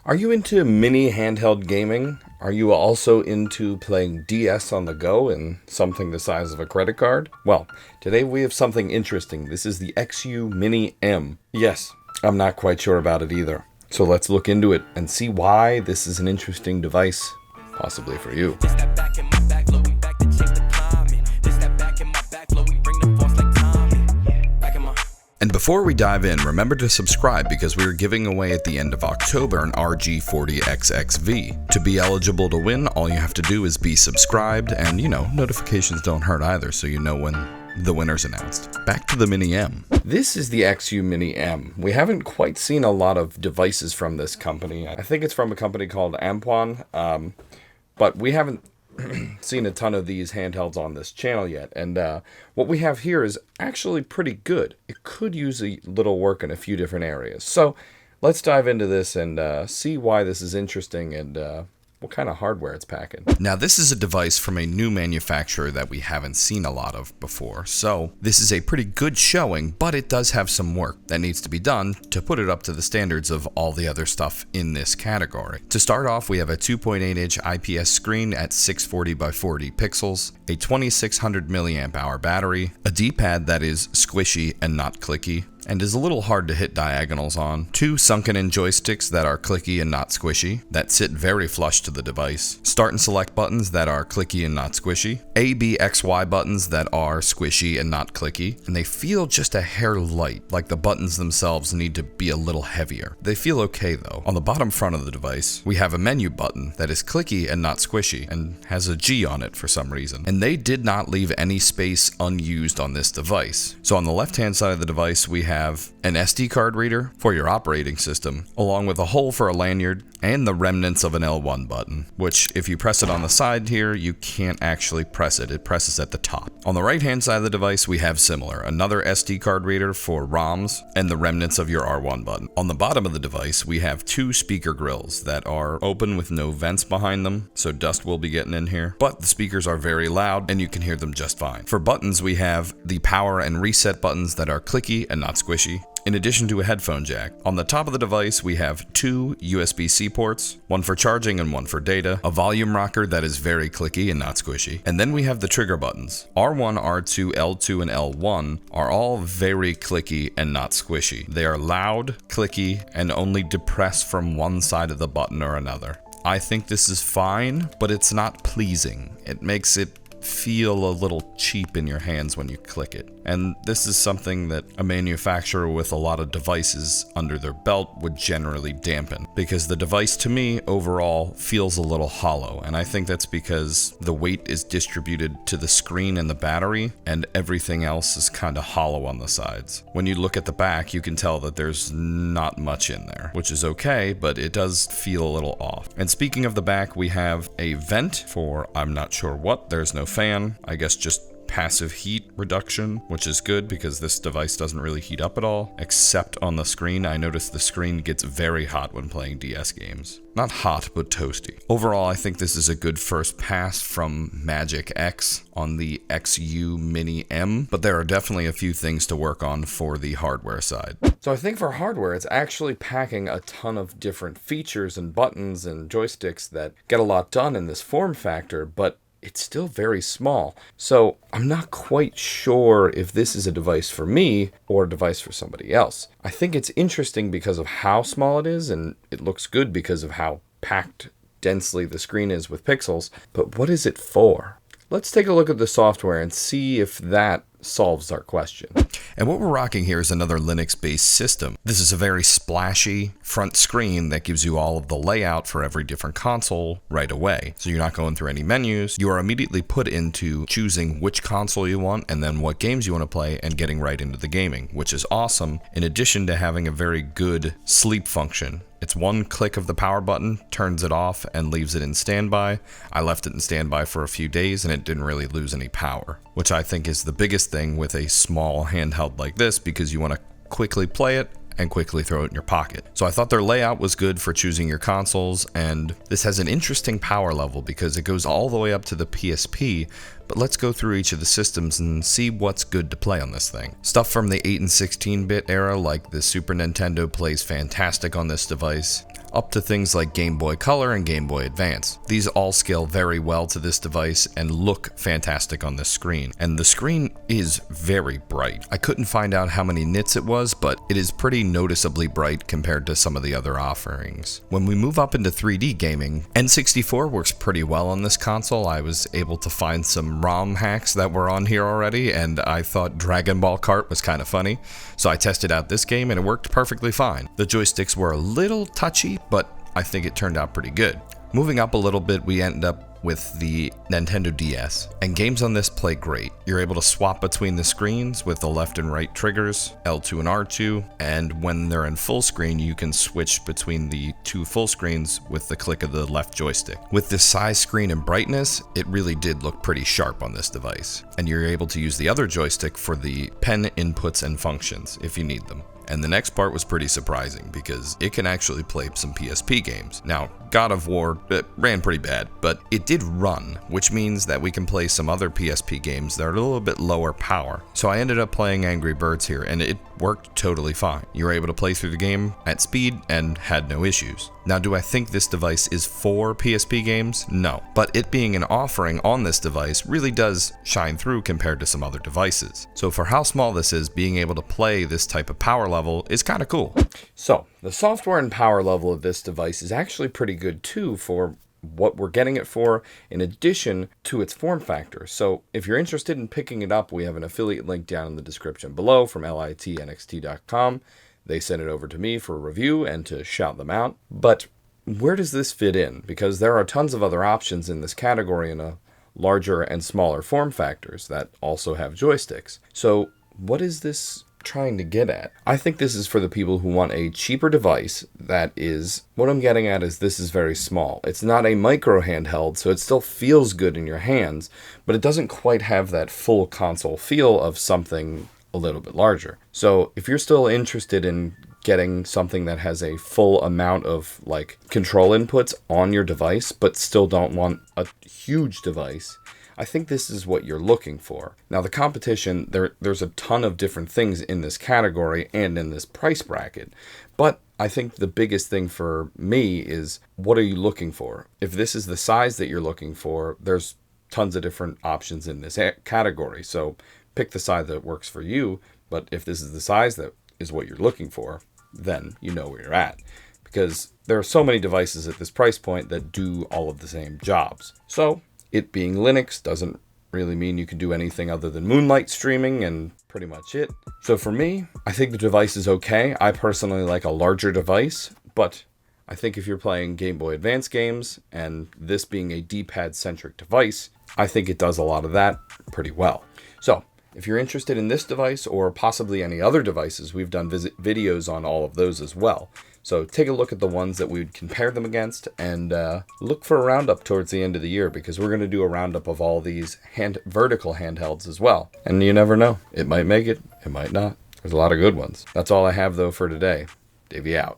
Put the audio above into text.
Are you into mini handheld gaming? Are you also into playing DS on the go and something the size of a credit card? Well, today we have something interesting. This is the XU Mini M. Yes, I'm not quite sure about it either. So let's look into it and see why this is an interesting device, possibly for you. And before we dive in, remember to subscribe because we are giving away at the end of October an RG40XXV. To be eligible to win, all you have to do is be subscribed, and notifications don't hurt either, so you know when the winner's announced. Back to the Mini M. This is the XU Mini M. We haven't quite seen a lot of devices from this company. I think it's from a company called Ampuan, but we haven't seen a ton of these handhelds on this channel yet, and what we have here is actually pretty good. It could use a little work in a few different areas. So let's dive into this and see why this is interesting and what kind of hardware it's packing. Now, this is a device from a new manufacturer that we haven't seen a lot of before, so this is a pretty good showing, but it does have some work that needs to be done to put it up to the standards of all the other stuff in this category. To start off, we have a 2.8-inch IPS screen at 640 by 40 pixels, a 2600 milliamp hour battery, a D-pad that is squishy and not clicky, and is a little hard to hit diagonals on, 2 sunken-in joysticks that are clicky and not squishy, that sit very flush to the device, start and select buttons that are clicky and not squishy, A, B, X, Y buttons that are squishy and not clicky, and they feel just a hair light, like the buttons themselves need to be a little heavier. They feel okay though. On the bottom front of the device, we have a menu button that is clicky and not squishy, and has a G on it for some reason. And they did not leave any space unused on this device. So on the left-hand side of the device, we have an SD card reader for your operating system, along with a hole for a lanyard and the remnants of an L1 button, which if you press it on the side here, you can't actually press it. It presses at the top. On the right-hand side of the device, we have similar, another SD card reader for ROMs and the remnants of your R1 button. On the bottom of the device, we have 2 speaker grills that are open with no vents behind them, so dust will be getting in here, but the speakers are very loud and you can hear them just fine. For buttons, we have the power and reset buttons that are clicky and not squishy, in addition to a headphone jack. On the top of the device, we have 2 USB-C ports, one for charging and one for data, a volume rocker that is very clicky and not squishy, and then we have the trigger buttons. R1, R2, L2, and L1 are all very clicky and not squishy. They are loud, clicky, and only depress from one side of the button or another. I think this is fine, but it's not pleasing. It makes it feel a little cheap in your hands when you click it. And this is something that a manufacturer with a lot of devices under their belt would generally dampen, because the device to me overall feels a little hollow, and I think that's because the weight is distributed to the screen and the battery, and everything else is kind of hollow on the sides. When you look at the back, you can tell that there's not much in there, which is okay, but it does feel a little off. And speaking of the back, we have a vent for I'm not sure what. There's no fan, I guess just passive heat reduction, which is good because this device doesn't really heat up at all, except on the screen. I noticed the screen gets very hot when playing DS games. Not hot, but toasty. Overall, I think this is a good first pass from Magic X on the XU Mini M, but there are definitely a few things to work on for the hardware side. So I think for hardware, it's actually packing a ton of different features and buttons and joysticks that get a lot done in this form factor, but it's still very small. So I'm not quite sure if this is a device for me or a device for somebody else. I think it's interesting because of how small it is, and it looks good because of how packed densely the screen is with pixels, but what is it for? Let's take a look at the software and see if that solves our question. And what we're rocking here is another Linux-based system. This is a very splashy front screen that gives you all of the layout for every different console right away. So you're not going through any menus. You are immediately put into choosing which console you want and then what games you want to play and getting right into the gaming, which is awesome, in addition to having a very good sleep function. It's one click of the power button, turns it off, and leaves it in standby. I left it in standby for a few days and it didn't really lose any power, which I think is the biggest thing with a small handheld like this, because you want to quickly play it and quickly throw it in your pocket. So I thought their layout was good for choosing your consoles, and this has an interesting power level because it goes all the way up to the PSP, But let's go through each of the systems and see what's good to play on this thing. Stuff from the 8 and 16-bit era like the Super Nintendo plays fantastic on this device, up to things like Game Boy Color and Game Boy Advance. These all scale very well to this device and look fantastic on this screen. And the screen is very bright. I couldn't find out how many nits it was, but it is pretty noticeably bright compared to some of the other offerings. When we move up into 3D gaming, N64 works pretty well on this console. I was able to find some ROM hacks that were on here already, and I thought Dragon Ball Kart was kind of funny. So I tested out this game and it worked perfectly fine. The joysticks were a little touchy, but I think it turned out pretty good. Moving up a little bit, we end up with the Nintendo DS, and games on this play great. You're able to swap between the screens with the left and right triggers, L2 and R2, and when they're in full screen, you can switch between the two full screens with the click of the left joystick. With this size, screen, and brightness, it really did look pretty sharp on this device, and you're able to use the other joystick for the pen inputs and functions if you need them. And the next part was pretty surprising because it can actually play some PSP games. Now, God of War ran pretty bad, but it did run, which means that we can play some other PSP games that are a little bit lower power. So I ended up playing Angry Birds here, and it worked totally fine. You were able to play through the game at speed and had no issues. Now, do I think this device is for PSP games? No. But it being an offering on this device really does shine through compared to some other devices. So for how small this is, being able to play this type of power level is kind of cool. So, the software and power level of this device is actually pretty good too for what we're getting it for, in addition to its form factor. So if you're interested in picking it up, we have an affiliate link down in the description below from litnxt.com. They sent it over to me for a review and to shout them out. But where does this fit in? Because there are tons of other options in this category in a larger and smaller form factors that also have joysticks. So what is this trying to get at? I think this is for the people who want a cheaper device that is, what I'm getting at is this is very small. It's not a micro handheld, so it still feels good in your hands, but it doesn't quite have that full console feel of something a little bit larger. So if you're still interested in getting something that has a full amount of like control inputs on your device, but still don't want a huge device, I think this is what you're looking for. Now the competition, there's a ton of different things in this category and in this price bracket, but I think the biggest thing for me is, what are you looking for? If this is the size that you're looking for, there's tons of different options in this category. So pick the size that works for you, but if this is the size that is what you're looking for, then you know where you're at. Because there are so many devices at this price point that do all of the same jobs. So it being Linux doesn't really mean you can do anything other than Moonlight streaming, and pretty much it. So for me, I think the device is okay. I personally like a larger device, but I think if you're playing Game Boy Advance games, and this being a D-pad centric device, I think it does a lot of that pretty well. So if you're interested in this device or possibly any other devices, we've done videos on all of those as well. So take a look at the ones that we would compare them against, and look for a roundup towards the end of the year, because we're going to do a roundup of all these vertical handhelds as well. And you never know. It might make it. It might not. There's a lot of good ones. That's all I have though for today. Davey out.